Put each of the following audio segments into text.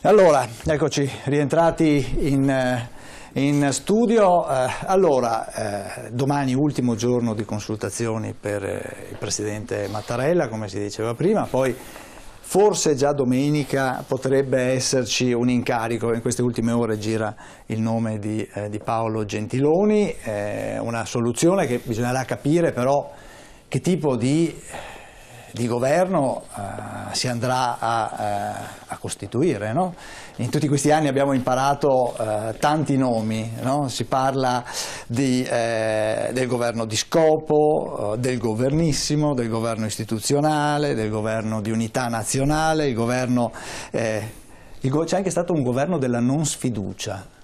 Allora, eccoci rientrati in studio. Domani ultimo giorno di consultazioni per il Presidente Mattarella, come si diceva prima, poi forse già domenica potrebbe esserci un incarico. In queste ultime ore gira il nome di Paolo Gentiloni, una soluzione che bisognerà capire però che tipo di governo si andrà a costituire, no? In tutti questi anni abbiamo imparato tanti nomi, no? Si parla del governo di scopo, del governissimo, del governo istituzionale, del governo di unità nazionale, il governo, c'è anche stato un governo della non sfiducia.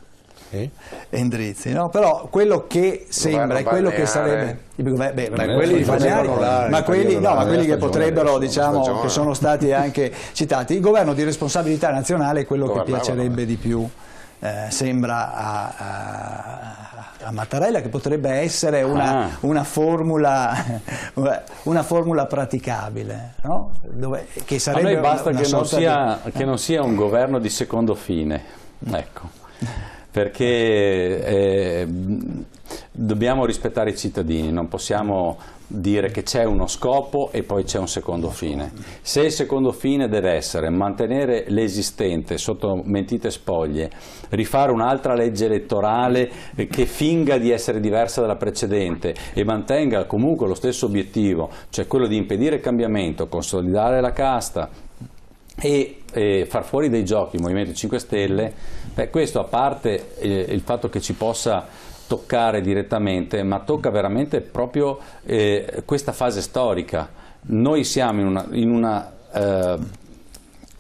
Endrizzi, no? Però quello che sembra e quello che sarebbe quelli balneari, ma quelli che potrebbero, diciamo, che sono stati anche citati, il governo di responsabilità nazionale è quello che piacerebbe di più, sembra a Mattarella, che potrebbe essere una formula praticabile, no? Che sarebbe, a noi basta che non sia un governo di secondo fine, ecco. Perché dobbiamo rispettare i cittadini, non possiamo dire che c'è uno scopo e poi c'è un secondo fine. Se il secondo fine deve essere mantenere l'esistente sotto mentite spoglie, rifare un'altra legge elettorale che finga di essere diversa dalla precedente e mantenga comunque lo stesso obiettivo, cioè quello di impedire il cambiamento, consolidare la casta e far fuori dai giochi il Movimento 5 Stelle, questo, a parte il fatto che ci possa toccare direttamente, ma tocca veramente proprio questa fase storica. Noi siamo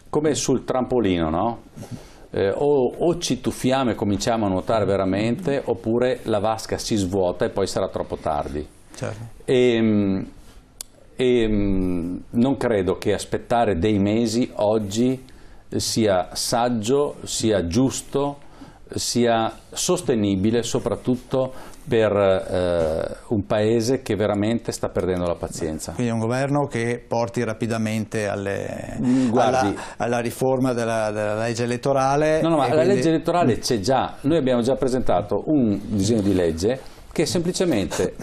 come sul trampolino, no? O ci tuffiamo e cominciamo a nuotare veramente, oppure la vasca si svuota e poi sarà troppo tardi. Certo. E non credo che aspettare dei mesi oggi sia saggio, sia giusto, sia sostenibile, soprattutto per un paese che veramente sta perdendo la pazienza. Quindi un governo che porti rapidamente alla riforma della legge elettorale. No, ma la legge elettorale c'è già. Noi abbiamo già presentato un disegno di legge che semplicemente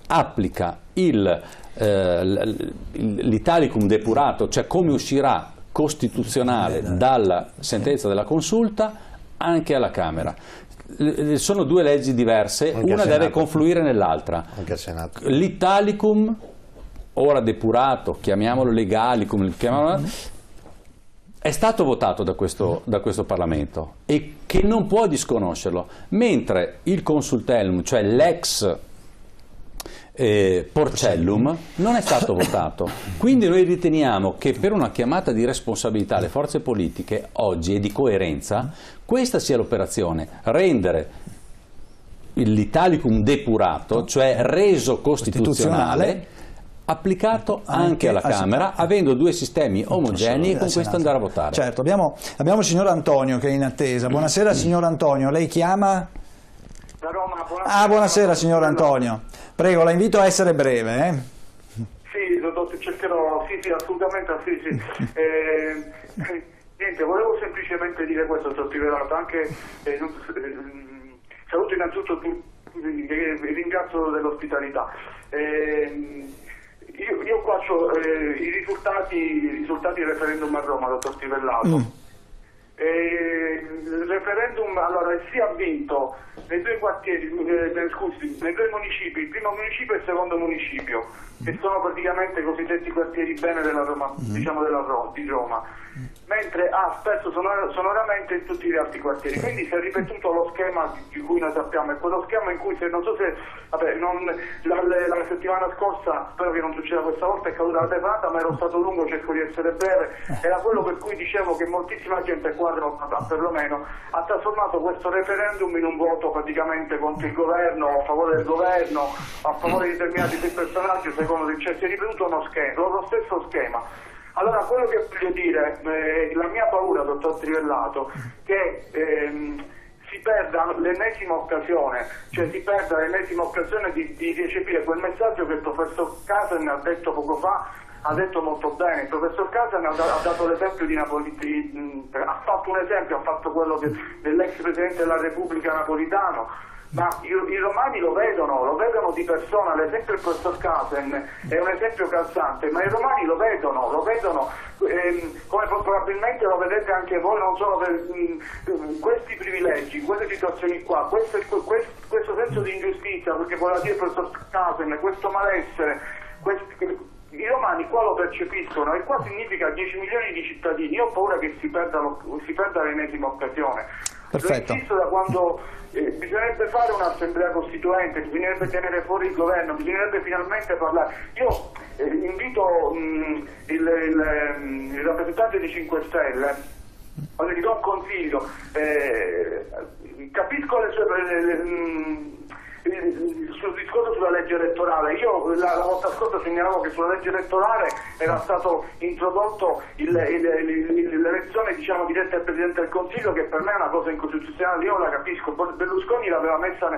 applica l'Italicum depurato, cioè come uscirà costituzionale dalla sentenza della consulta, anche alla Camera. Sono due leggi diverse, una deve confluire nell'altra. L'Italicum, ora depurato, chiamiamolo legalicum, è stato votato da questo Parlamento e che non può disconoscerlo, mentre il Consultellum, cioè l'ex Porcellum, non è stato votato. Quindi noi riteniamo che per una chiamata di responsabilità alle forze politiche oggi e di coerenza questa sia l'operazione: rendere l'Italicum depurato, cioè reso costituzionale, applicato anche alla Camera, avendo due sistemi omogenei e con questo andare a votare. Certo, abbiamo il signor Antonio che è in attesa. Buonasera signor Antonio, lei chiama? Da Roma, buonasera. Buonasera signor Antonio. Prego, la invito a essere breve. Sì, cercherò, sì, assolutamente, sì. Niente, volevo semplicemente dire questo, Sottosegretario, anche saluto innanzitutto vi ringrazio dell'ospitalità. Io qua ho i risultati del referendum a Roma, dottor Stivellato. Il referendum allora si è vinto nei due quartieri, nei due municipi, il primo municipio e il secondo municipio, che sono praticamente i cosiddetti quartieri bene della Roma, diciamo di Roma, mentre ha perso sonoramente in tutti gli altri quartieri. Quindi si è ripetuto lo schema di cui noi sappiamo, è quello schema in cui, non so se la settimana scorsa, spero che non succeda questa volta, è caduta la telefonata, ma ero stato lungo, cerco di essere breve, era quello per cui dicevo che moltissima gente qua a Roma perlomeno ha trasformato questo referendum in un voto praticamente contro il governo, a favore del governo, a favore di determinati personaggi, secondo si è ripetuto lo stesso schema. Allora, quello che voglio dire, la mia paura, dottor Trivellato, che si perda l'ennesima occasione, di recepire quel messaggio che il professor Casen ha detto poco fa ha detto molto bene. Il professor Casan ha dato l'esempio di ha fatto un esempio, ha fatto quello dell'ex Presidente della Repubblica Napolitano, ma i romani lo vedono di persona. L'esempio del professor Casan è un esempio calzante, ma i romani lo vedono come probabilmente lo vedete anche voi, non solo per questi privilegi, queste situazioni qua, questo senso di ingiustizia, perché vuole dire il professor Casan, questo malessere, i romani qua lo percepiscono, e qua significa 10 milioni di cittadini. Io ho paura che si perda l'ennesima occasione. Perfetto. Lo insisto da quando bisognerebbe fare un'assemblea costituente, bisognerebbe tenere fuori il governo, bisognerebbe finalmente parlare. Io invito il rappresentante dei 5 Stelle, gli do un consiglio, capisco le sue sul discorso sulla legge elettorale. Io la volta scorsa segnalavo che sulla legge elettorale era stato introdotto l'elezione, diciamo, diretta al Presidente del Consiglio, che per me è una cosa incostituzionale. Io la capisco, Berlusconi l'aveva messa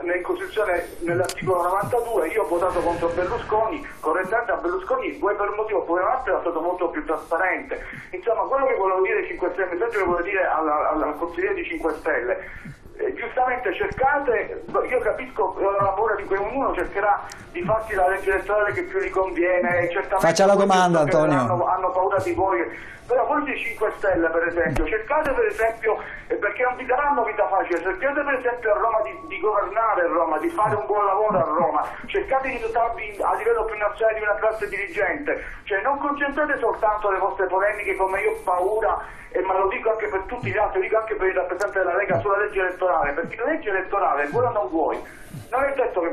in Costituzione nell'articolo 92, io ho votato contro Berlusconi, correttamente a Berlusconi, vuoi per un motivo oppure un altro, era stato molto più trasparente. Insomma, quello che volevo dire ai 5 Stelle, il messaggio che volevo dire al consigliere di 5 Stelle, giustamente cercate, io capisco la paura di cui ognuno cercherà di farsi la legge elettorale che più gli conviene, certamente faccia la domanda, Antonio. Hanno paura di voi, però voi dei 5 Stelle per esempio cercate, per esempio, perché non vi daranno vita facile, cercate per esempio a Roma di governare a Roma, di fare un buon lavoro a Roma, cercate di dotarvi a livello più nazionale di una classe dirigente, cioè non concentrate soltanto le vostre polemiche, come io ho paura, ma lo dico anche per tutti gli altri, lo dico anche per il rappresentante della Lega, sulla legge elettorale, perché la legge elettorale, vuoi o non vuoi, non è detto che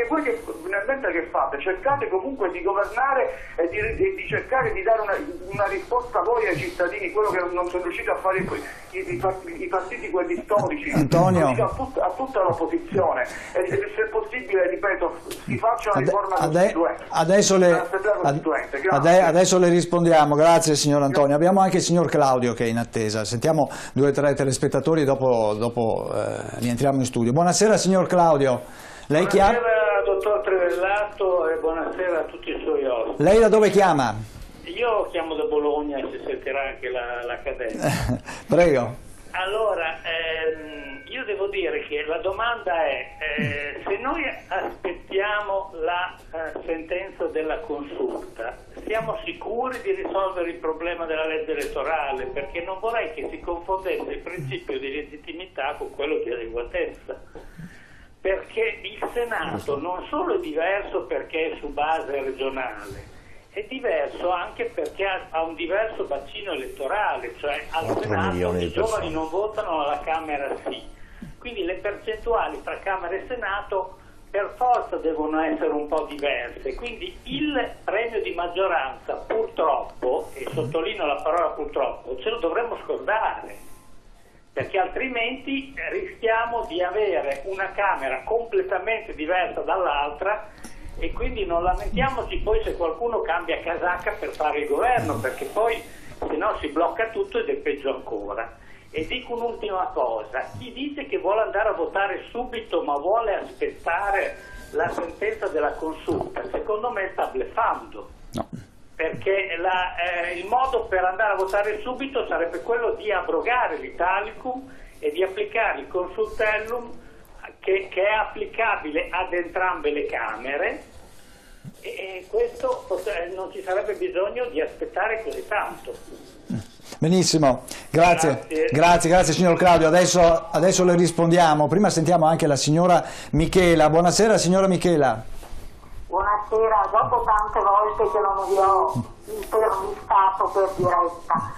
voi finalmente che fate, cercate comunque di governare e di cercare di dare una risposta a voi ai cittadini, quello che non sono riusciti a fare i partiti quelli storici. Antonio, a tutta l'opposizione, e se è possibile, ripeto, si faccia una riforma costituente. Adesso le rispondiamo, grazie signor Antonio. Abbiamo anche il signor Claudio che è in attesa, sentiamo 2 o 3 telespettatori e dopo rientriamo in studio. Buonasera signor Claudio. Lei buonasera dottor Trevellato e buonasera a tutti i suoi ospiti. Lei da dove chiama? Io chiamo da Bologna, si sentirà anche la cadenza. Prego. Allora, io devo dire che la domanda è, se noi aspettiamo la sentenza della consulta, siamo sicuri di risolvere il problema della legge elettorale? Perché non vorrei che si confondesse il principio di legittimità con quello di adeguatezza. Perché il Senato non solo è diverso perché è su base regionale, è diverso anche perché ha un diverso bacino elettorale, cioè al Senato i giovani non votano, alla Camera sì. Quindi le percentuali tra Camera e Senato per forza devono essere un po' diverse. Quindi il premio di maggioranza, purtroppo, e sottolineo la parola purtroppo, ce lo dovremmo scordare, perché altrimenti rischiamo di avere una Camera completamente diversa dall'altra, e quindi non lamentiamoci poi se qualcuno cambia casacca per fare il governo, perché poi se no si blocca tutto ed è peggio ancora. E dico un'ultima cosa, chi dice che vuole andare a votare subito ma vuole aspettare la sentenza della consulta, secondo me sta bluffando. No. Perché il modo per andare a votare subito sarebbe quello di abrogare l'Italicum e di applicare il consultellum che è applicabile ad entrambe le Camere, e questo non ci sarebbe bisogno di aspettare così tanto. Benissimo, grazie signor Claudio, adesso le rispondiamo. Prima sentiamo anche la signora Michela. Buonasera signora Michela. Buonasera, dopo tante volte che non vi ho intervistato per diretta,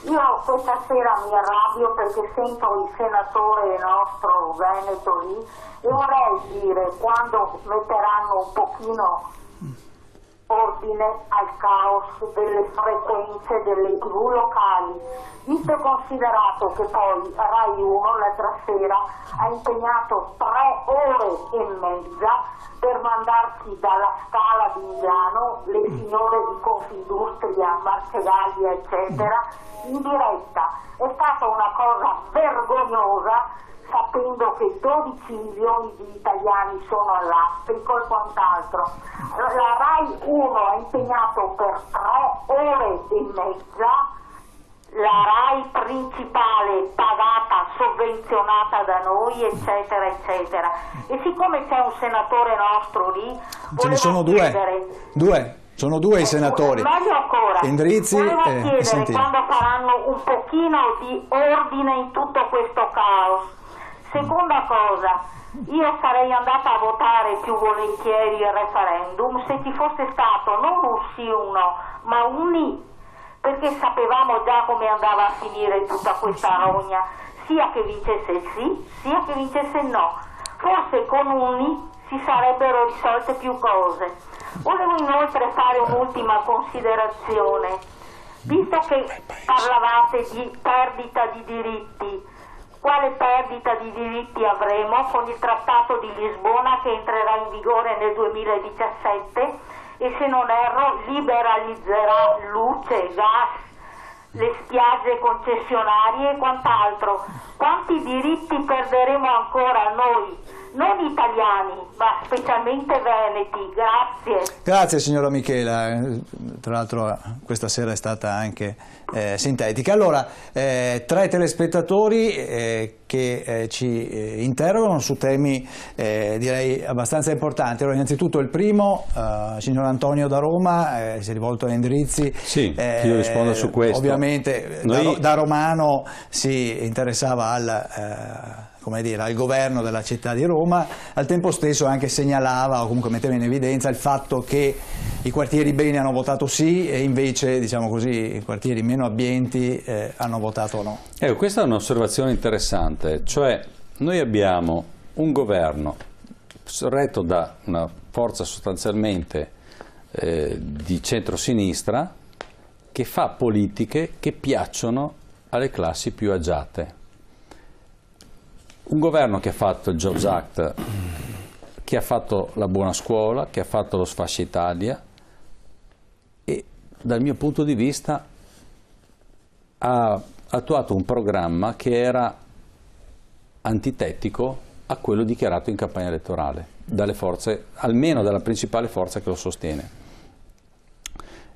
io questa sera mi arrabbio perché sento il senatore nostro Veneto lì, e vorrei dire, quando metteranno un pochino ordine al caos delle frequenze delle TV locali, visto e considerato che poi Rai 1 l'altra sera ha impegnato 3 ore e mezza per mandarci dalla Scala di Milano le signore di Confindustria, Marcegaglia eccetera in diretta. È stata una cosa vergognosa, sapendo che 12 milioni di italiani sono all'astrico e quant'altro. La RAI 1 è impegnato per 3 ore e mezza, la RAI principale pagata, sovvenzionata da noi, eccetera, eccetera. E siccome c'è un senatore nostro lì, ce ne sono due. Sono due i senatori, meglio ancora, Endrizzi e Santini. Quando faranno un pochino di ordine in tutto questo caos. Seconda cosa, io sarei andata a votare più volentieri il referendum se ci fosse stato non un sì o un no, ma un ni, perché sapevamo già come andava a finire tutta questa rogna, sia che vincesse il sì, sia che vincesse il no. Forse con un ni si sarebbero risolte più cose. Volevo inoltre fare un'ultima considerazione. Visto che parlavate di perdita di diritti, quale perdita di diritti avremo con il Trattato di Lisbona che entrerà in vigore nel 2017 e, se non erro, liberalizzerà luce, gas, le spiagge concessionarie e quant'altro? Quanti diritti perderemo ancora noi? Non italiani, ma specialmente veneti. Grazie. Grazie signora Michela, tra l'altro questa sera è stata anche sintetica. Allora, 3 telespettatori che ci interrogano su temi direi abbastanza importanti. Allora, innanzitutto il primo, signor Antonio da Roma, si è rivolto a Endrizzi. Sì, io rispondo su questo. Ovviamente da romano si interessava al governo della città di Roma, al tempo stesso anche segnalava o comunque metteva in evidenza il fatto che i quartieri bene hanno votato sì e invece, diciamo così, i quartieri meno abbienti hanno votato no. Questa è un'osservazione interessante, cioè noi abbiamo un governo retto da una forza sostanzialmente di centrosinistra che fa politiche che piacciono alle classi più agiate. Un governo che ha fatto il Jobs Act, che ha fatto la buona scuola, che ha fatto lo Sfascia Italia e dal mio punto di vista ha attuato un programma che era antitetico a quello dichiarato in campagna elettorale dalle forze, almeno dalla principale forza che lo sostiene.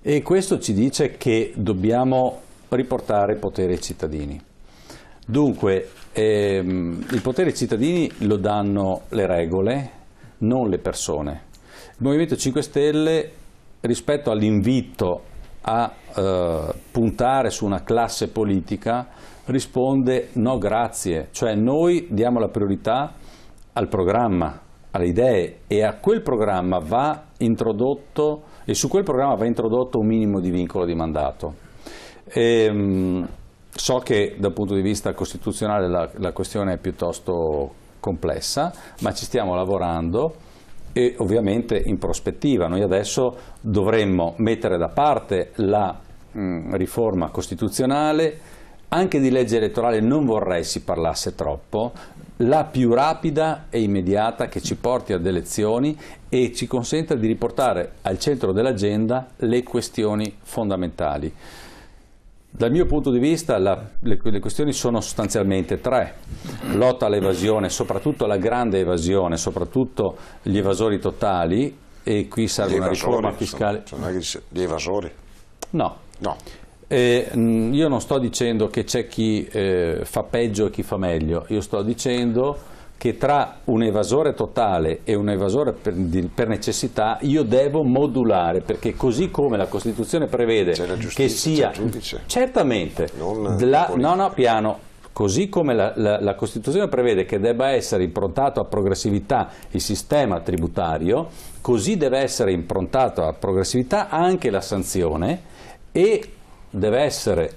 E questo ci dice che dobbiamo riportare il potere ai cittadini. Dunque, il potere ai cittadini lo danno le regole, non le persone. Il Movimento 5 Stelle, rispetto all'invito a puntare su una classe politica, risponde no grazie, cioè noi diamo la priorità al programma, alle idee, e a quel programma va introdotto, e su quel programma va introdotto un minimo di vincolo di mandato. So che dal punto di vista costituzionale la questione è piuttosto complessa, ma ci stiamo lavorando e ovviamente in prospettiva. Noi adesso dovremmo mettere da parte la riforma costituzionale, anche di legge elettorale non vorrei si parlasse troppo, la più rapida e immediata che ci porti ad elezioni e ci consenta di riportare al centro dell'agenda le questioni fondamentali. Dal mio punto di vista le questioni sono sostanzialmente 3: lotta all'evasione, soprattutto alla grande evasione, soprattutto gli evasori totali, e qui serve una riforma fiscale. Gli evasori? No. No. Io non sto dicendo che c'è chi fa peggio e chi fa meglio, io sto dicendo che tra un evasore totale e un evasore per necessità io devo modulare, perché così come la Costituzione prevede che sia certamente piano, così come la Costituzione prevede che debba essere improntato a progressività il sistema tributario, così deve essere improntato a progressività anche la sanzione e deve essere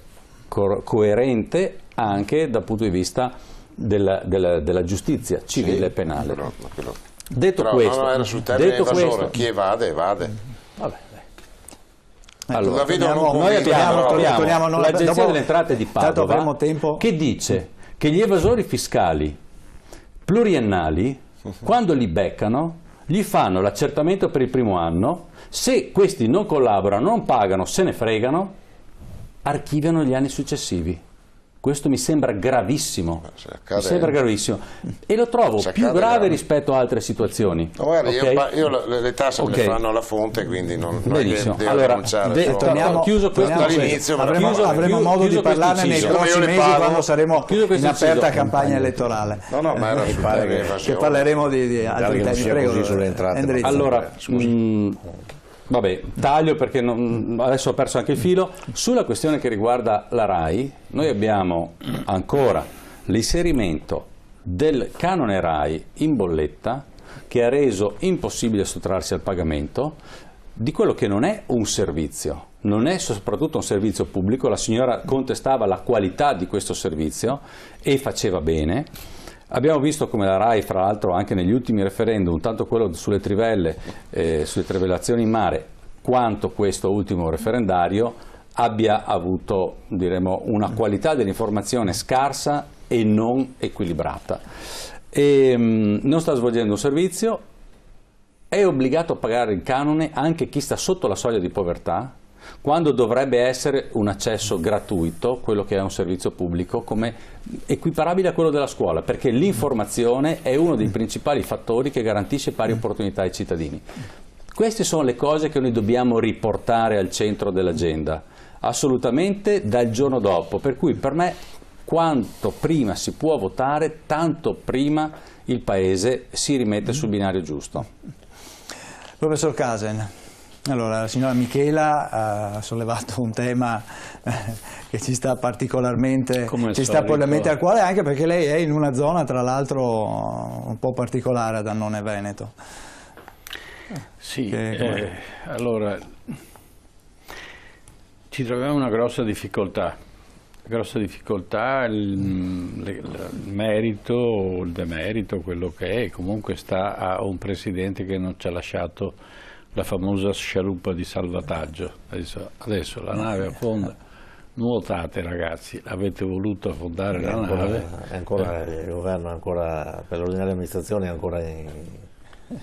coerente anche dal punto di vista della giustizia civile e penale. Detto questo, era sul termine evasore, chi evade, evade. Vabbè. Allora, noi abbiamo l'Agenzia delle Entrate di Padova che dice che gli evasori fiscali pluriennali, quando li beccano, gli fanno l'accertamento per il primo anno, se questi non collaborano, non pagano, se ne fregano, archiviano gli anni successivi. Questo mi sembra gravissimo, accade, mi sembra gravissimo e lo trovo più grave rispetto a altre situazioni. No, guarda, okay? io le tasse me le fanno alla fonte, quindi non è che devo rinunciare. Chiuso questo dall'inizio, avremo modo di parlarne nei prossimi mesi quando saremo in aperta campagna elettorale. No, ma era che parleremo di altri temi. Prego, sulle entrate. Allora, vabbè, taglio perché adesso ho perso anche il filo. Sulla questione che riguarda la RAI, noi abbiamo ancora l'inserimento del canone RAI in bolletta che ha reso impossibile sottrarsi al pagamento di quello che non è un servizio, non è soprattutto un servizio pubblico. La signora contestava la qualità di questo servizio e faceva bene. Abbiamo visto come la RAI, fra l'altro anche negli ultimi referendum, tanto quello sulle trivelle, sulle trivellazioni in mare, quanto questo ultimo referendario, abbia avuto, diremo, una qualità dell'informazione scarsa e non equilibrata. Non sta svolgendo un servizio, è obbligato a pagare il canone anche chi sta sotto la soglia di povertà, quando dovrebbe essere un accesso gratuito, quello che è un servizio pubblico, come equiparabile a quello della scuola, perché l'informazione è uno dei principali fattori che garantisce pari opportunità ai cittadini. Queste sono le cose che noi dobbiamo riportare al centro dell'agenda, assolutamente dal giorno dopo, per cui per me quanto prima si può votare, tanto prima il Paese si rimette sul binario giusto. Professor Casen. Allora, la signora Michela ha sollevato un tema che ci sta particolarmente al cuore, anche perché lei è in una zona, tra l'altro, un po' particolare ad Annone Veneto. Sì, allora, ci troviamo una grossa difficoltà. Il merito o il demerito, quello che è, comunque sta a un presidente che non ci ha lasciato la famosa scialuppa di salvataggio. Adesso la nave affonda, nuotate ragazzi, avete voluto affondare la nave. Il governo è ancora, per l'ordinaria amministrazione è ancora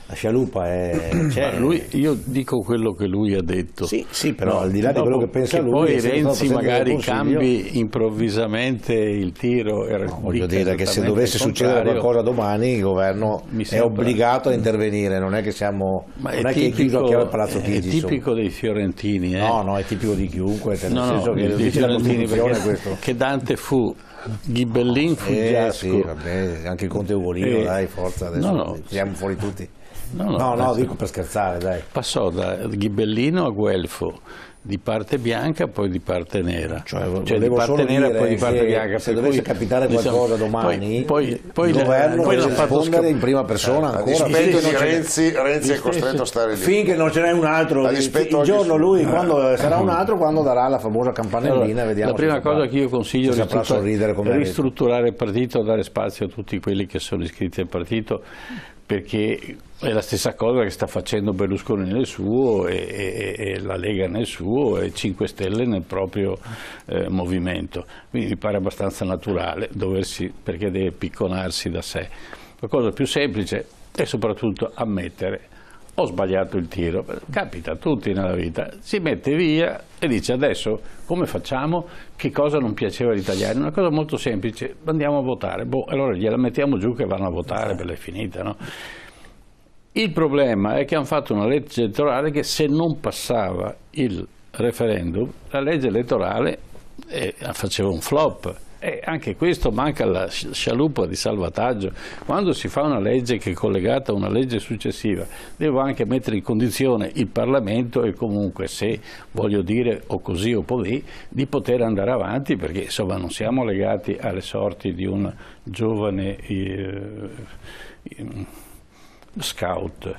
la scialuppa c'è. Io dico quello che lui ha detto. Sì, però al di là di quello che pensa lui, poi Renzi magari cambi improvvisamente il tiro. Voglio dire che se dovesse succedere qualcosa domani il governo è obbligato a intervenire, non è che siamo è chiuso a Palazzo Chigi. È tipico dei fiorentini. No, è tipico di chiunque, nel senso che dei fiorentini, questo. Che Dante fu, Ghibellin fu Giasco. Sì, vabbè, anche il Conte Ugolino, dai, forza, adesso tiriamo fuori tutti. No, dico per scherzare, dai. Passò da Ghibellino a Guelfo, di parte bianca poi di parte nera, cioè di parte nera poi di parte bianca. Se dovesse capitare qualcosa domani, poi il governo deve rispondere in prima persona ancora. Renzi è costretto a stare lì finché non ce n'è un altro. Il giorno lui, quando sarà un altro, quando darà la famosa campanellina, vediamo. La prima cosa che io consiglio è ristrutturare il partito, dare spazio a tutti quelli che sono iscritti al partito, perché è la stessa cosa che sta facendo Berlusconi nel suo e la Lega nel suo e 5 Stelle nel proprio movimento. Quindi mi pare abbastanza naturale perché deve picconarsi da sé. La cosa più semplice è soprattutto ammettere: ho sbagliato il tiro, capita a tutti nella vita, si mette via e dice: adesso come facciamo? Che cosa non piaceva agli italiani? Una cosa molto semplice: andiamo a votare. Allora gliela mettiamo giù che vanno a votare, bella è finita, no? Il problema è che hanno fatto una legge elettorale che, se non passava il referendum, la legge elettorale faceva un flop. E anche questo manca la scialuppa di salvataggio. Quando si fa una legge che è collegata a una legge successiva, devo anche mettere in condizione il Parlamento e comunque, se voglio dire o così o così, di poter andare avanti, perché insomma non siamo legati alle sorti di un giovane scout.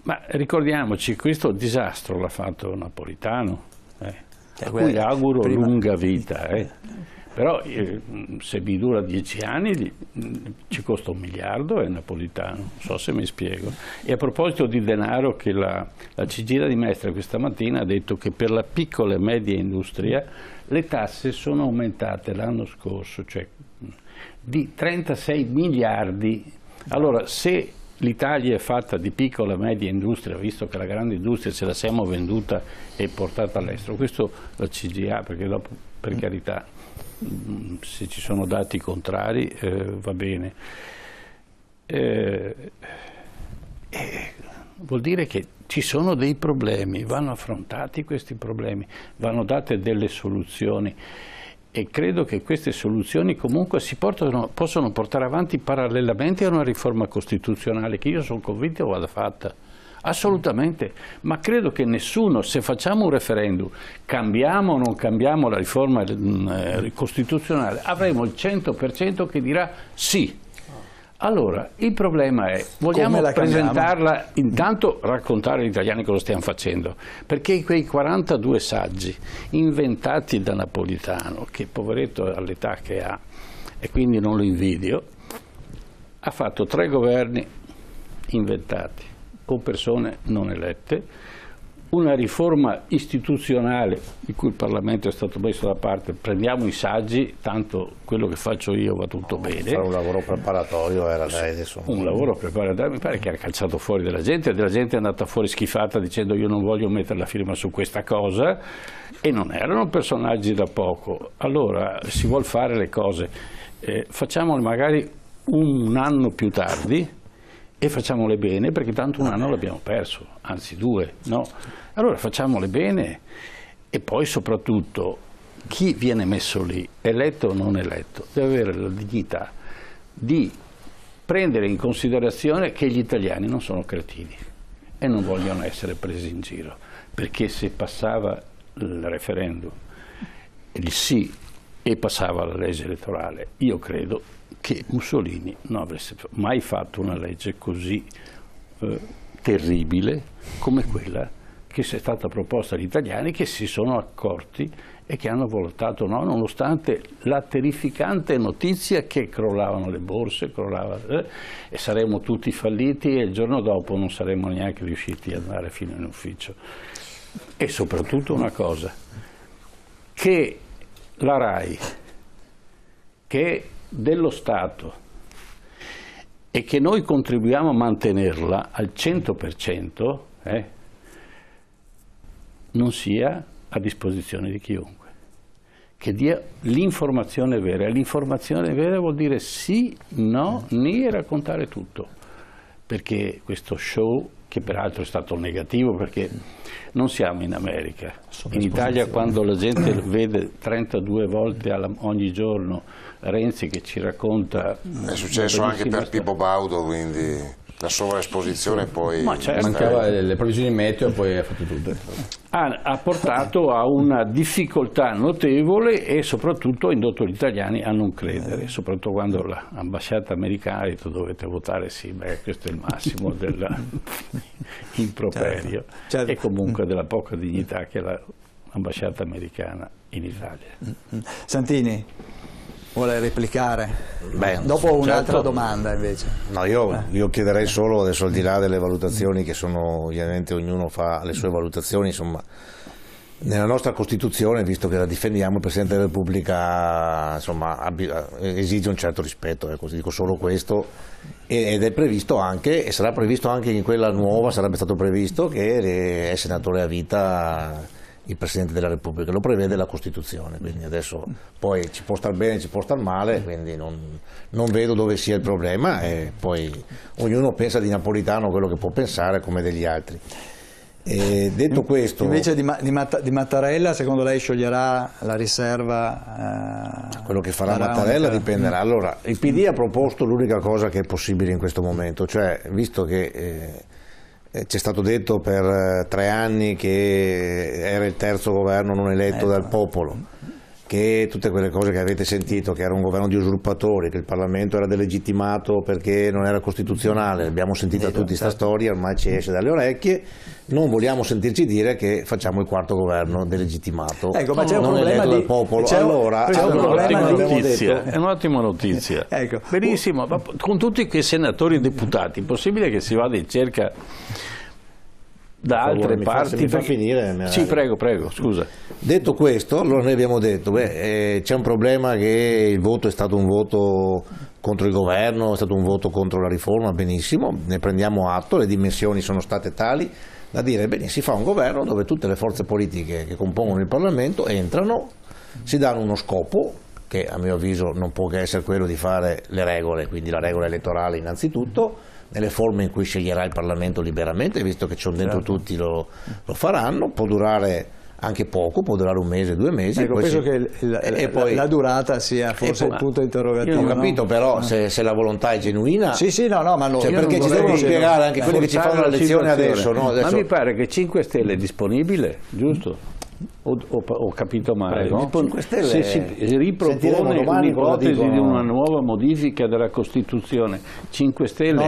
Ma ricordiamoci, questo disastro l'ha fatto Napolitano, a cui auguro lunga vita, però se mi dura 10 anni ci costa 1 miliardo, è Napolitano, non so se mi spiego. E a proposito di denaro, che la Cigina di Mestre questa mattina ha detto che per la piccola e media industria le tasse sono aumentate l'anno scorso, cioè di 36 miliardi. Allora, se l'Italia è fatta di piccola e media industria, visto che la grande industria ce la siamo venduta e portata all'estero. Questo la CGIA, perché dopo, per carità, se ci sono dati contrari va bene. Vuol dire che ci sono dei problemi, vanno affrontati questi problemi, vanno date delle soluzioni. E credo che queste soluzioni comunque possono portare avanti parallelamente a una riforma costituzionale che io sono convinto vada fatta, assolutamente, ma credo che nessuno, se facciamo un referendum, cambiamo o non cambiamo la riforma costituzionale, avremo il 100% che dirà sì. Allora, il problema è, vogliamo presentarla, intanto raccontare agli italiani cosa stiamo facendo, perché quei 42 saggi inventati da Napolitano, che poveretto all'età che ha, e quindi non lo invidio, ha fatto 3 governi inventati, con persone non elette, una riforma istituzionale di cui il Parlamento è stato messo da parte, prendiamo i saggi, tanto quello che faccio io va tutto bene. Fare un lavoro preparatorio era lei adesso. Un lavoro preparatorio, mi pare che ha calciato fuori della gente è andata fuori schifata dicendo io non voglio mettere la firma su questa cosa, e non erano personaggi da poco. Allora si vuol fare le cose, facciamole magari un anno più tardi, e facciamole bene, perché tanto un anno l'abbiamo perso, anzi 2, no? Allora facciamole bene, e poi soprattutto chi viene messo lì, eletto o non eletto, deve avere la dignità di prendere in considerazione che gli italiani non sono cretini e non vogliono essere presi in giro, perché se passava il referendum, il sì, e passava la legge elettorale, io credo che Mussolini non avesse mai fatto una legge così terribile come quella che è stata proposta agli italiani, che si sono accorti e che hanno votato no, nonostante la terrificante notizia che crollavano le borse, e saremmo tutti falliti, e il giorno dopo non saremmo neanche riusciti ad andare fino in ufficio. E soprattutto una cosa, che la RAI, che è dello Stato e che noi contribuiamo a mantenerla al 100%, non sia a disposizione di chiunque, che dia l'informazione vera. L'informazione vera vuol dire sì, no, ni, e raccontare tutto, perché questo show, che peraltro è stato negativo, perché non siamo in America, in Italia quando la gente vede 32 volte ogni giorno Renzi che ci racconta... È successo anche per Pippo Baudo, quindi la sovraesposizione poi... Ma certo. Mancava le previsioni meteo e poi ha fatto tutto. Ha portato a una difficoltà notevole e soprattutto ha indotto gli italiani a non credere, soprattutto quando l'ambasciata americana ha detto dovete votare sì, beh, questo è il massimo dell'improperio, certo. E comunque della poca dignità che ha l'ambasciata americana in Italia. Santini vuole replicare? Beh, dopo un'altra domanda invece. No, io chiederei solo, adesso al di là delle valutazioni che sono, ovviamente ognuno fa le sue valutazioni, insomma, nella nostra Costituzione, visto che la difendiamo, il Presidente della Repubblica insomma, esige un certo rispetto, ecco, dico solo questo, ed è previsto anche, e sarà previsto anche in quella nuova, sarebbe stato previsto che è senatore a vita il Presidente della Repubblica, lo prevede la Costituzione, quindi adesso poi ci può star bene, ci può star male, quindi non vedo dove sia il problema, e poi ognuno pensa di Napolitano quello che può pensare come degli altri. E detto questo, invece di Mattarella, secondo lei scioglierà la riserva? Quello che farà Mattarella dipenderà. Allora, il PD ha proposto l'unica cosa che è possibile in questo momento, cioè visto che c'è stato detto per 3 anni che era il terzo governo non eletto dal popolo, che tutte quelle cose che avete sentito, che era un governo di usurpatori, che il Parlamento era delegittimato perché non era costituzionale, abbiamo sentito tutti questa storia, ormai ci esce dalle orecchie, non vogliamo sentirci dire che facciamo il quarto governo delegittimato, ecco, ma c'è un non eletto dal popolo. Allora, è un'ottima notizia, ecco. Benissimo, ma con tutti quei senatori e deputati, è possibile che si vada in cerca da altre parti? Mi fa finire? Sì, prego, scusa. Detto questo, allora noi abbiamo detto, c'è un problema che il voto è stato un voto contro il governo, è stato un voto contro la riforma, benissimo, ne prendiamo atto, le dimensioni sono state tali da dire, bene, si fa un governo dove tutte le forze politiche che compongono il Parlamento entrano, si danno uno scopo, che a mio avviso non può che essere quello di fare le regole, quindi la regola elettorale innanzitutto, nelle forme in cui sceglierà il Parlamento liberamente, visto che c'è dentro tutti lo faranno, può durare anche poco, può durare un mese, 2 mesi. Ecco, penso che la durata sia forse il punto interrogativo. Io non ho capito, no? però se la volontà è genuina, sì, no, ma cioè, perché ci devono spiegare anche quelli che ci fanno la lezione adesso, no? Ma mi pare che 5 Stelle è disponibile, giusto? Ho capito male, no? 5 Stelle se si ripropone un'ipotesi di una nuova modifica della Costituzione, 5 Stelle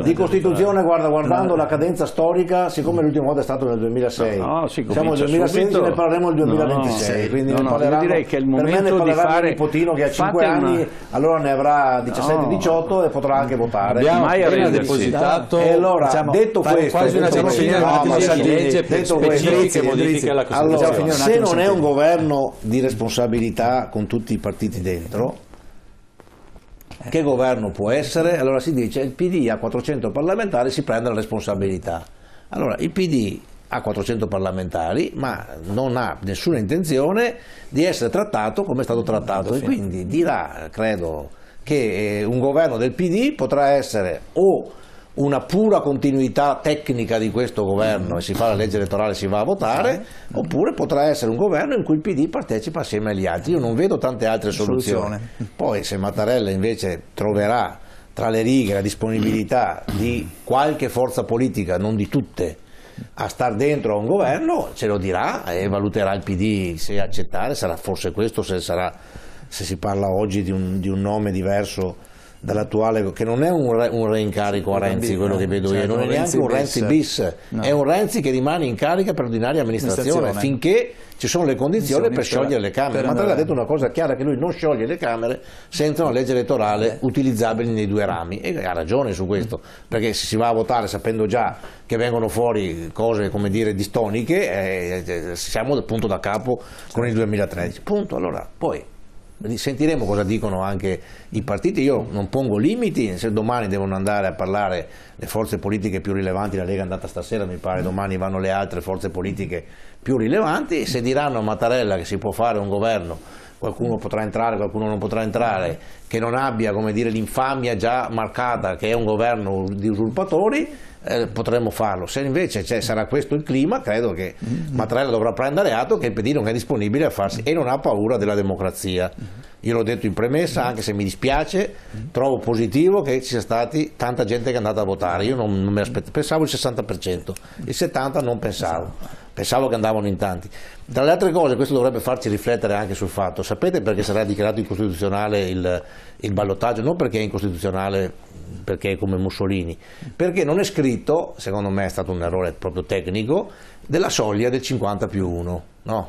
di Costituzione, guardando la cadenza storica, siccome l'ultima volta è stato nel 2006, siamo nel 2016, ne parleremo nel 2026, quindi io direi che è il momento di fare il nipotino che ha 5 anni, allora ne avrà 17-18 e potrà anche votare. Abbiamo appena depositato, e allora detto questo, quasi una legge specifiche modifiche alla Costituzione. Allora, se non è un governo di responsabilità con tutti i partiti dentro, che governo può essere? Allora si dice il PD ha 400 parlamentari, si prende la responsabilità. Allora il PD ha 400 parlamentari, ma non ha nessuna intenzione di essere trattato come è stato trattato, e quindi dirà, credo, che un governo del PD potrà essere o una pura continuità tecnica di questo governo e si fa la legge elettorale e si va a votare, oppure potrà essere un governo in cui il PD partecipa assieme agli altri. Io non vedo tante altre soluzioni. Poi se Mattarella invece troverà tra le righe la disponibilità di qualche forza politica, non di tutte, a star dentro a un governo, ce lo dirà e valuterà il PD se accettare, sarà forse questo, se si parla oggi di un nome diverso dall'attuale, che non è un reincarico a Renzi, quello che vedo io, non è neanche un Renzi bis, è un Renzi che rimane in carica per ordinaria amministrazione finché ci sono le condizioni per sciogliere le Camere. Mattarella ha detto una cosa chiara, che lui non scioglie le Camere senza una legge elettorale utilizzabile nei 2 rami, e ha ragione su questo, perché se si va a votare sapendo già che vengono fuori cose, come dire, distoniche, siamo del punto da capo con il 2013, punto. Allora poi sentiremo cosa dicono anche i partiti. Io non pongo limiti, se domani devono andare a parlare le forze politiche più rilevanti, la Lega è andata stasera, mi pare domani vanno le altre forze politiche più rilevanti, se diranno a Mattarella che si può fare un governo, qualcuno potrà entrare, qualcuno non potrà entrare, che non abbia, come dire, l'infamia già marcata che è un governo di usurpatori, potremmo farlo. Se invece sarà questo il clima, credo che Mattarella dovrà prendere atto che il PD non è disponibile a farsi e non ha paura della democrazia. Io l'ho detto in premessa, anche se mi dispiace, trovo positivo che ci sia stati tanta gente che è andata a votare. Io non mi aspettavo, pensavo il 60%, il 70% non pensavo che andavano in tanti. Tra le altre cose, questo dovrebbe farci riflettere anche sul fatto, sapete perché sarà dichiarato incostituzionale il ballottaggio? Non perché è incostituzionale, perché è come Mussolini, perché non è scritto, secondo me è stato un errore proprio tecnico, della soglia del 50+1, no?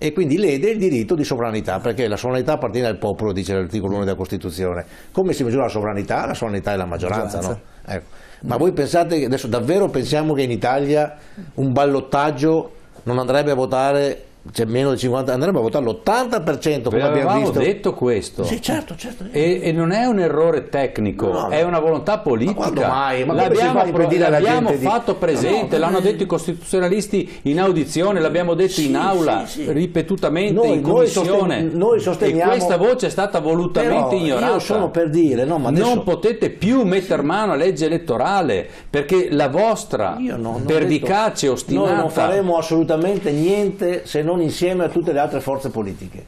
E quindi lede il diritto di sovranità, perché la sovranità appartiene al popolo, dice l'articolo 1 della Costituzione. Come si misura la sovranità? La sovranità è la maggioranza, no? Ecco. Ma voi pensate che adesso davvero pensiamo che in Italia un ballottaggio non andrebbe a votare, c'è meno del 50, andrebbe a votare l'80%, come abbiamo visto. Detto questo. Sì, certo. E non è un errore tecnico, è una volontà politica. Ma quando mai? Ma l'abbiamo fatto presente, l'hanno detto i costituzionalisti in audizione, l'abbiamo detto in aula ripetutamente in commissione. Noi sosteniamo, e questa voce è stata volutamente ignorata. Io sono per dire, no, ma adesso non potete più mettere mano alla legge elettorale, perché la vostra pervicace ostinata. Noi non faremo assolutamente niente se non insieme a tutte le altre forze politiche,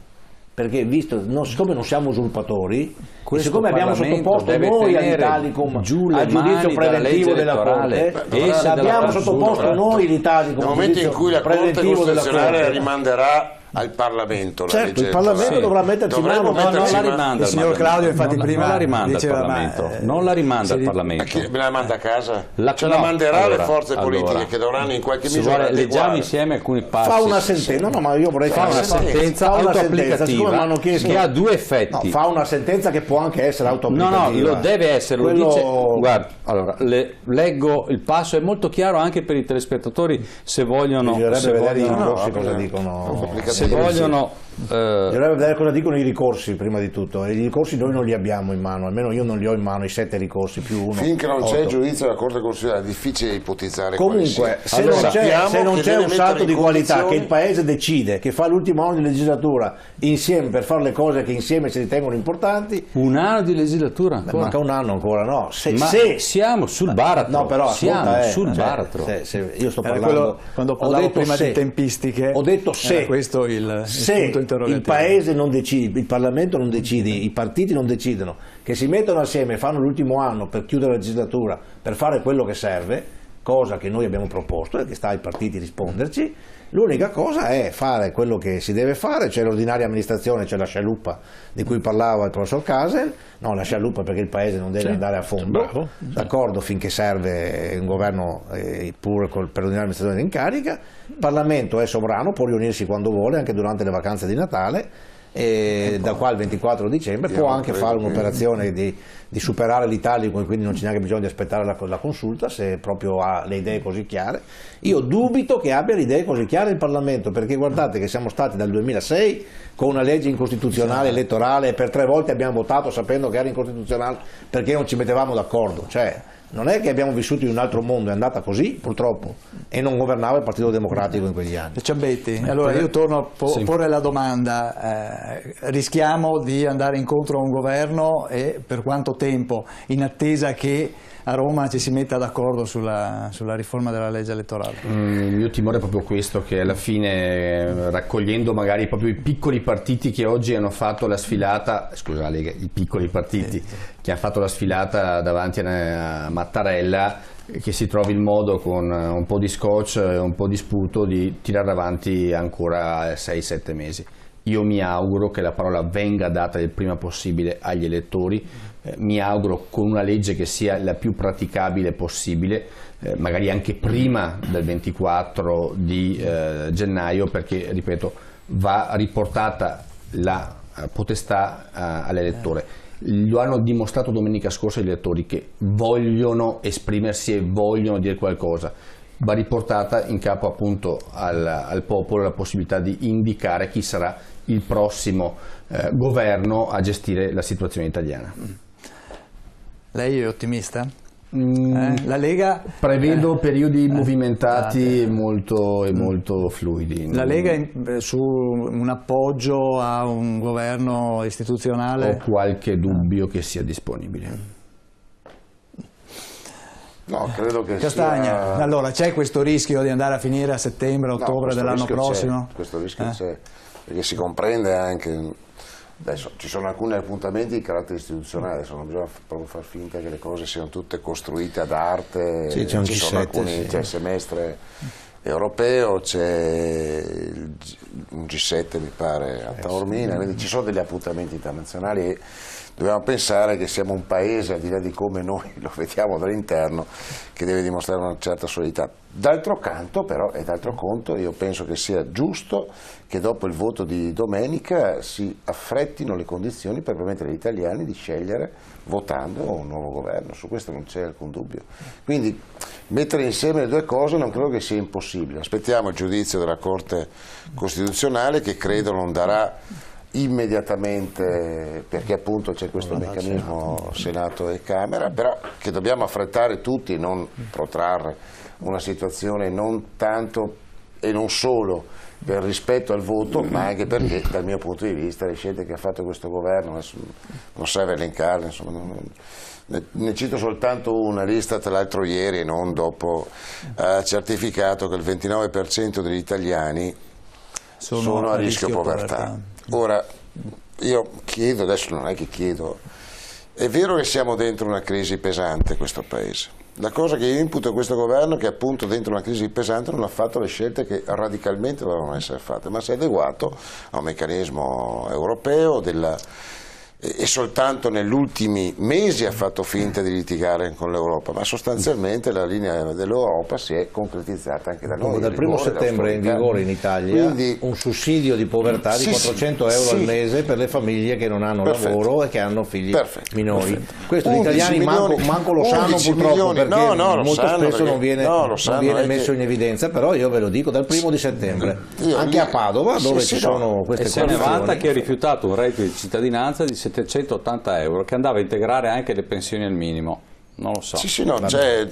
perché siccome non siamo usurpatori, e siccome abbiamo sottoposto noi all'Italicum al giudizio preventivo della Corte, abbiamo sottoposto noi l'Italicum nel momento in cui la Corte Costituzionale rimanderà al Parlamento. Certo, il Parlamento dovrà metterci mano. Non la rimanda il signor Claudio infatti prima non la rimanda al Parlamento, non la rimanda al Parlamento. Chi me la manda a casa? La manderà alle forze politiche che dovranno in qualche misura leggiamo insieme alcuni passi. Fa una sentenza, ma io vorrei fare una sentenza autoapplicativa che ha 2 effetti. Fa una sentenza che può anche essere autoapplicativa. No, lo deve essere, lo dice. Guarda, allora, leggo il passo, è molto chiaro anche per i telespettatori, se vogliono vedere i grossi cosa dicono. Se vogliono Bisogna vedere cosa dicono i ricorsi prima di tutto. I ricorsi noi non li abbiamo in mano, almeno io non li ho in mano, i 7 ricorsi più uno. Finché non c'è il giudizio della Corte Costituzionale è difficile ipotizzare. Comunque, se non c'è un salto di qualità che il Paese decide, che fa l'ultimo anno di legislatura insieme per fare le cose che insieme si ritengono importanti. Un anno di legislatura? Manca un anno ancora, no? Siamo sul baratro. No, però siamo sul baratro. Io sto parlando, quando parlavo prima di tempistiche, ho detto se questo il punto interrogativo. Il Paese non decide, il Parlamento non decide, i partiti non decidono, che si mettono assieme e fanno l'ultimo anno per chiudere la legislatura, per fare quello che serve, cosa che noi abbiamo proposto e che sta ai partiti risponderci. L'unica cosa è fare quello che si deve fare, c'è l'ordinaria amministrazione, c'è la scialuppa di cui parlava il professor Casel, no, la scialuppa perché il Paese non deve andare a fondo, d'accordo, finché serve un governo pure per l'ordinaria amministrazione in carica, il Parlamento è sovrano, può riunirsi quando vuole, anche durante le vacanze di Natale, e da qua al 24 dicembre può anche fare un'operazione di superare l'Italicum, quindi non c'è neanche bisogno di aspettare la consulta se proprio ha le idee così chiare. Io dubito che abbia le idee così chiare il Parlamento, perché guardate che siamo stati dal 2006 con una legge incostituzionale elettorale e per 3 volte abbiamo votato sapendo che era incostituzionale perché non ci mettevamo d'accordo, cioè non è che abbiamo vissuto in un altro mondo, è andata così purtroppo, e non governava il Partito Democratico in quegli anni. Ciambetti, allora io torno a porre la domanda, rischiamo di andare incontro a un governo e per quanto tempo, in attesa che a Roma ci si metta d'accordo sulla riforma della legge elettorale? Il mio timore è proprio questo, che alla fine, raccogliendo magari proprio i piccoli partiti che oggi hanno fatto la sfilata, scusa Lega, i piccoli partiti che hanno fatto la sfilata davanti a Mattarella, che si trovi il modo con un po' di scotch e un po' di sputo di tirare avanti ancora 6-7 mesi. Io mi auguro che la parola venga data il prima possibile agli elettori, mi auguro con una legge che sia la più praticabile possibile, magari anche prima del 24 di gennaio, perché, ripeto, va riportata la potestà all'elettore. Lo hanno dimostrato domenica scorsa gli elettori che vogliono esprimersi e vogliono dire qualcosa. Va riportata in capo appunto al popolo la possibilità di indicare chi sarà il prossimo governo a gestire la situazione italiana. Lei è ottimista? La Lega prevedo periodi movimentati e molto fluidi. La Lega su un appoggio a un governo istituzionale? Ho qualche dubbio che sia disponibile. No, credo che Castagna, allora c'è questo rischio di andare a finire a settembre, ottobre dell'anno prossimo? Questo rischio c'è, perché si comprende anche. Adesso ci sono alcuni appuntamenti di carattere istituzionale, adesso non bisogna proprio far finta che le cose siano tutte costruite ad arte, sì, c'è un G7, c'è il semestre europeo, c'è un G7 mi pare a Taormina, quindi ci sono degli appuntamenti internazionali e dobbiamo pensare che siamo un paese, al di là di come noi lo vediamo dall'interno, che deve dimostrare una certa solidità. D'altro canto però, e d'altro conto, io penso che sia giusto che dopo il voto di domenica si affrettino le condizioni per permettere agli italiani di scegliere votando un nuovo governo, su questo non c'è alcun dubbio. Quindi mettere insieme le due cose non credo che sia impossibile. Aspettiamo il giudizio della Corte Costituzionale, che credo non darà immediatamente, perché appunto c'è questo meccanismo Senato e Camera, però che dobbiamo affrettare tutti e non protrarre una situazione non tanto e non solo per rispetto al voto, ma anche perché dal mio punto di vista le scelte che ha fatto questo governo, non serve elencarle, insomma, ne cito soltanto una. L'Istat l'altro ieri e non dopo ha certificato che il 29% degli italiani sono a rischio povertà. Ora, io chiedo, adesso non è che chiedo, è vero che siamo dentro una crisi pesante questo Paese. La cosa che io imputo a questo governo è che appunto dentro una crisi pesante non ha fatto le scelte che radicalmente dovevano essere fatte, ma si è adeguato a un meccanismo europeo e soltanto negli ultimi mesi ha fatto finta di litigare con l'Europa, ma sostanzialmente la linea dell'Europa si è concretizzata anche da noi. Dal 1° settembre è in vigore in Italia un sussidio di povertà di 400 euro al mese per le famiglie che non hanno lavoro e che hanno figli minori. Questo gli italiani manco lo sanno purtroppo, perché molto spesso non viene messo in evidenza, però io ve lo dico dal 1° di settembre, anche a Padova, dove ci sono queste questioni. E se ne vanta che ha rifiutato un reddito di cittadinanza di 780 euro che andava a integrare anche le pensioni al minimo. Non lo so.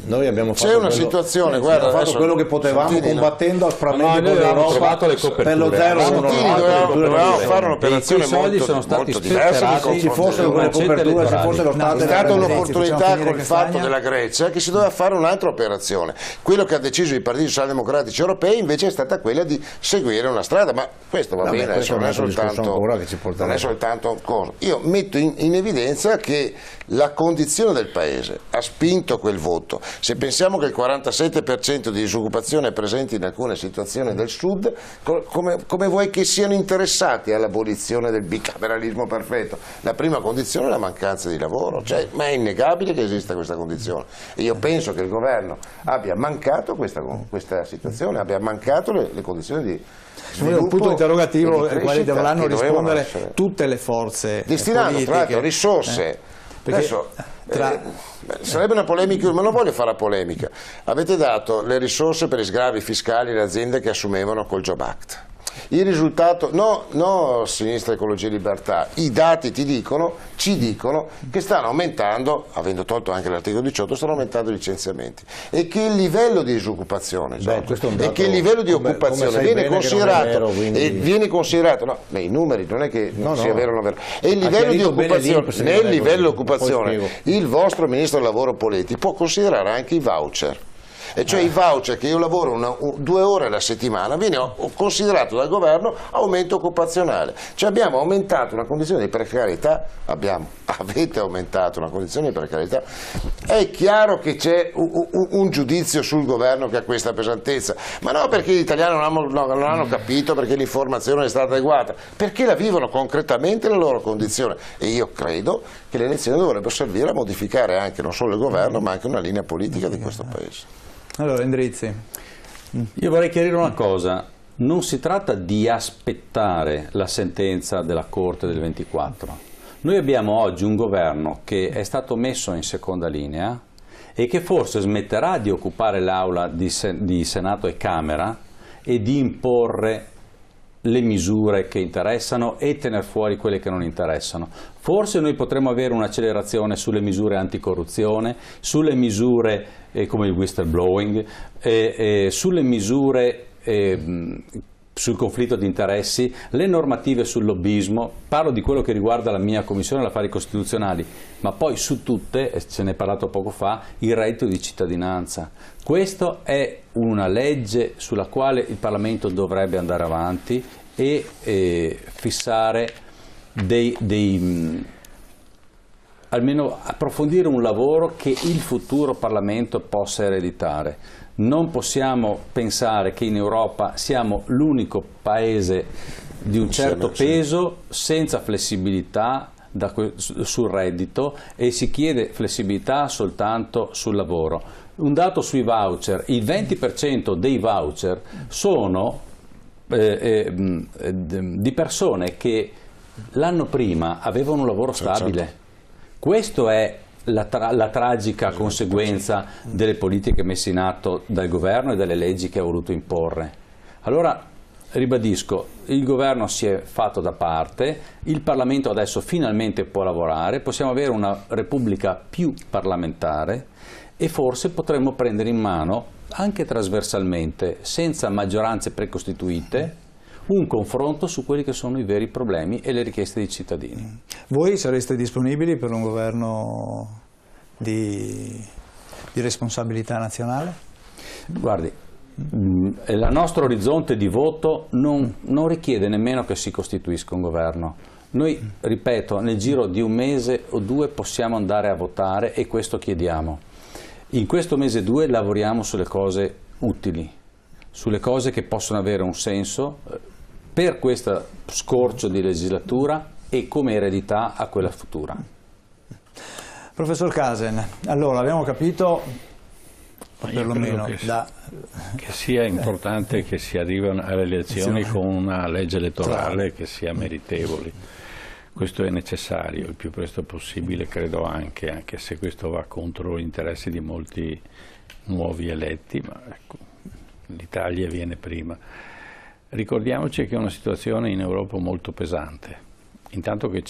Noi abbiamo fatto una situazione, guarda, abbiamo fatto quello che potevamo, combattendo aspramente con l'Europa per lo 0,1. Dovevamo fare un'operazione molto diversa. Ci fossero quelle coperture, se fossero state. È stata un'opportunità col fatto della Grecia che si doveva fare un'altra operazione. Quello che ha deciso i partiti socialdemocratici europei invece è stata quella di seguire una strada, ma questo va bene, non è soltanto cosa. Io metto in evidenza che la condizione del Paese ha spinto quel voto. Se pensiamo che il 47% di disoccupazione è presente in alcune situazioni del Sud, come vuoi che siano interessati all'abolizione del bicameralismo perfetto? La prima condizione è la mancanza di lavoro, ma è innegabile che esista questa condizione. E io penso che il governo abbia mancato questa situazione, abbia mancato le condizioni di un punto interrogativo al quale dovranno rispondere tutte le forze destinando tra l'altro risorse. Adesso sarebbe una polemica, ma non voglio fare la polemica. Avete dato le risorse per gli sgravi fiscali alle aziende che assumevano col Job Act. Il risultato, no Sinistra Ecologia e Libertà, i dati ci dicono che stanno aumentando, avendo tolto anche l'articolo 18, stanno aumentando i licenziamenti e che il livello di disoccupazione e che il livello di occupazione viene considerato, no, i numeri non è che sia vero o non vero, e il livello di occupazione, nel livello di occupazione il vostro Ministro del Lavoro Poletti può considerare anche i voucher. E cioè i voucher che io lavoro 2 ore alla settimana viene considerato dal governo aumento occupazionale. Cioè abbiamo aumentato una condizione di precarietà, avete aumentato una condizione di precarietà. È chiaro che c'è un giudizio sul governo che ha questa pesantezza, ma non perché gli italiani non hanno capito, perché l'informazione è stata adeguata, perché la vivono concretamente la loro condizione. E io credo che le elezioni dovrebbero servire a modificare anche non solo il governo ma anche una linea politica di questo Paese. Allora Endrizzi, io vorrei chiarire una cosa, non si tratta di aspettare la sentenza della Corte del 24, noi abbiamo oggi un governo che è stato messo in seconda linea e che forse smetterà di occupare l'aula di Senato e Camera e di imporre le misure che interessano e tener fuori quelle che non interessano. Forse noi potremo avere un'accelerazione sulle misure anticorruzione, sulle misure come il whistleblowing, sulle misure sul conflitto di interessi, le normative sul lobbismo, parlo di quello che riguarda la mia Commissione affari costituzionali, ma poi su tutte, se ne è parlato poco fa, il reddito di cittadinanza. Questa è una legge sulla quale il Parlamento dovrebbe andare avanti e fissare almeno approfondire un lavoro che il futuro Parlamento possa ereditare. Non possiamo pensare che in Europa siamo l'unico paese di un certo peso senza flessibilità sul reddito e si chiede flessibilità soltanto sul lavoro. Un dato sui voucher, il 20% dei voucher sono di persone che l'anno prima avevano un lavoro stabile. Questo è la tragica conseguenza delle politiche messe in atto dal governo e dalle leggi che ha voluto imporre. Allora, ribadisco, il governo si è fatto da parte, il Parlamento adesso finalmente può lavorare, possiamo avere una Repubblica più parlamentare e forse potremmo prendere in mano, anche trasversalmente, senza maggioranze precostituite, un confronto su quelli che sono i veri problemi e le richieste dei cittadini. Voi sareste disponibili per un governo di responsabilità nazionale? Guardi, il nostro orizzonte di voto non richiede nemmeno che si costituisca un governo. Noi, ripeto, nel giro di 1 mese o 2 possiamo andare a votare e questo chiediamo. In questo mese 2 lavoriamo sulle cose utili, sulle cose che possono avere un senso per questo scorcio di legislatura e come eredità a quella futura. Professor Casen, allora abbiamo capito, perlomeno che sia importante che si arrivino alle elezioni con una legge elettorale che sia meritevole. Questo è necessario il più presto possibile, credo anche se questo va contro gli interessi di molti nuovi eletti, ma ecco, l'Italia viene prima. Ricordiamoci che è una situazione in Europa molto pesante, intanto che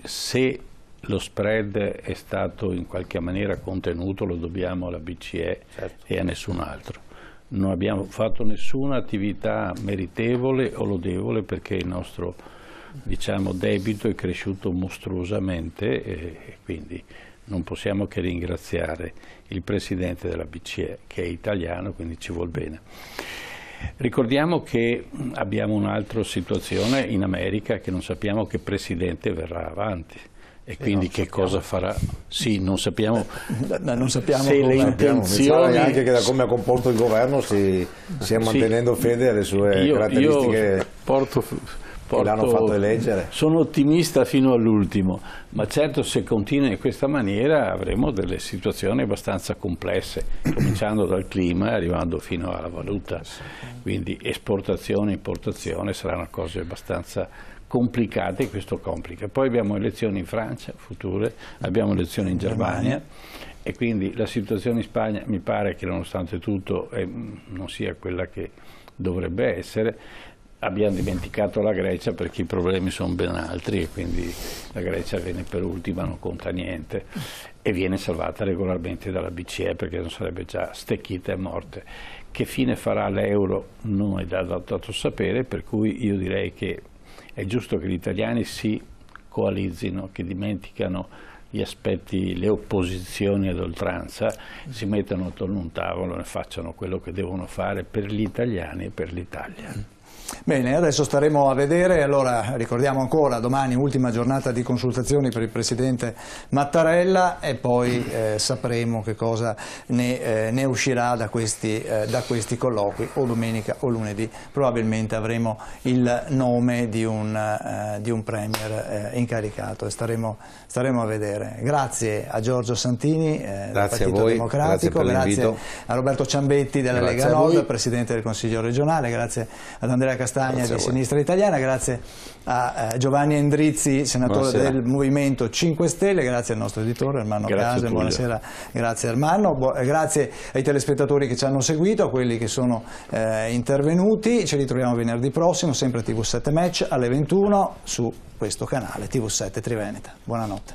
se lo spread è stato in qualche maniera contenuto lo dobbiamo alla BCE, certo, e a nessun altro. Non abbiamo fatto nessuna attività meritevole o lodevole perché il nostro, diciamo, debito è cresciuto mostruosamente e quindi non possiamo che ringraziare il Presidente della BCE, che è italiano, quindi ci vuol bene. Ricordiamo che abbiamo un'altra situazione in America, che non sappiamo che Presidente verrà avanti. E quindi che cosa farà? Sì, non sappiamo, non sappiamo se le intenzioni... anche che da come ha composto il governo si stia mantenendo fede alle sue caratteristiche che l'hanno fatto eleggere. Sono ottimista fino all'ultimo, ma certo se continua in questa maniera avremo delle situazioni abbastanza complesse, cominciando dal clima e arrivando fino alla valuta. Quindi esportazione e importazione saranno cose abbastanza complicate e questo complica. Poi abbiamo elezioni in Francia future, abbiamo elezioni in Germania e quindi la situazione in Spagna mi pare che nonostante tutto non sia quella che dovrebbe essere. Abbiamo dimenticato la Grecia perché i problemi sono ben altri e quindi la Grecia viene per ultima, non conta niente e viene salvata regolarmente dalla BCE perché non sarebbe già stecchita e morte. Che fine farà l'euro non è dato sapere, per cui io direi che è giusto che gli italiani si coalizzino, che dimenticano gli aspetti, le opposizioni ad oltranza, si mettano attorno a un tavolo e facciano quello che devono fare per gli italiani e per l'Italia. Bene, adesso staremo a vedere, allora ricordiamo ancora domani ultima giornata di consultazioni per il Presidente Mattarella e poi sapremo che cosa ne uscirà da questi colloqui, o domenica o lunedì probabilmente avremo il nome di un Premier incaricato e staremo a vedere. Grazie a Giorgio Santini del Partito Democratico, grazie a Roberto Ciambetti della Lega Nord, Presidente del Consiglio regionale, grazie ad Andrea Castagna di Sinistra Italiana, grazie a Giovanni Endrizzi, senatore del Movimento 5 Stelle, grazie al nostro editore Ermanno Casen, buonasera, grazie Ermanno, grazie ai telespettatori che ci hanno seguito, a quelli che sono intervenuti, ci ritroviamo venerdì prossimo, sempre a TV7 Match alle 21 su questo canale TV7 Triveneta. Buonanotte.